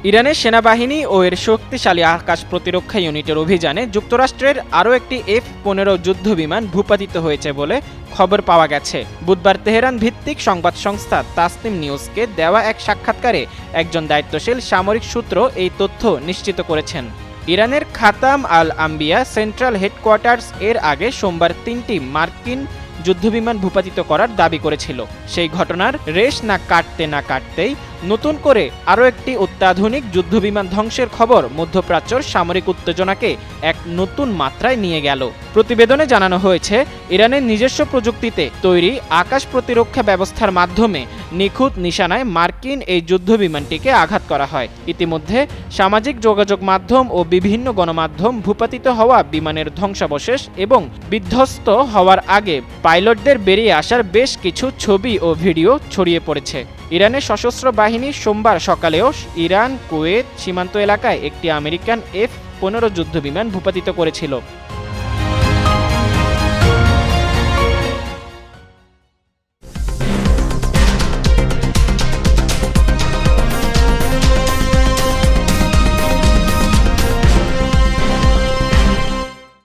ইরানের সেনাবাহিনী ও এর শক্তিশালী আকাশ প্রতিরক্ষা ইউনিটের অভিযানে যুক্তরাষ্ট্রের আরও একটি F-15 যুদ্ধবিমান ভূপাতিত হয়েছে বলে খবর পাওয়া গেছে। বুধবার তেহরান ভিত্তিক সংবাদ সংস্থা তাসনিম নিউজকে দেওয়া এক সাক্ষাৎকারে একজন দায়িত্বশীল সামরিক সূত্র এই তথ্য নিশ্চিত করেছেন। ইরানের খাতাম আল আম্বিয়া সেন্ট্রাল হেডকোয়ার্টার্স এর আগে সোমবার 3টি মার্কিন যুদ্ধবিমান ভূপাতিত করার দাবি করেছিল। সেই ঘটনার রেশ না কাটতেই নতুন করে আরও একটি অত্যাধুনিক যুদ্ধবিমান ধ্বংসের খবর মধ্যপ্রাচ্যের সামরিক উত্তেজনাকে এক নতুন মাত্রায় নিয়ে গেল। প্রতিবেদনে জানানো হয়েছে, ইরানের নিজস্ব প্রযুক্তিতে তৈরি আকাশ প্রতিরক্ষা ব্যবস্থার মাধ্যমে নিখুঁত নিশানায় মার্কিন এই যুদ্ধবিমানটিকে আঘাত করা হয়। ইতিমধ্যে সামাজিক যোগাযোগ মাধ্যম ও বিভিন্ন গণমাধ্যম ভূপাতিত হওয়া বিমানের ধ্বংসাবশেষ এবং বিধ্বস্ত হওয়ার আগে পাইলটদের বেরিয়ে আসার বেশ কিছু ছবি ও ভিডিও ছড়িয়ে পড়েছে। ইরানের সশস্ত্র বাহিনী সোমবার সকালেও ইরান কুয়েত সীমান্ত এলাকায় একটি আমেরিকান F-15 যুদ্ধবিমান ভূপাতিত করেছিল।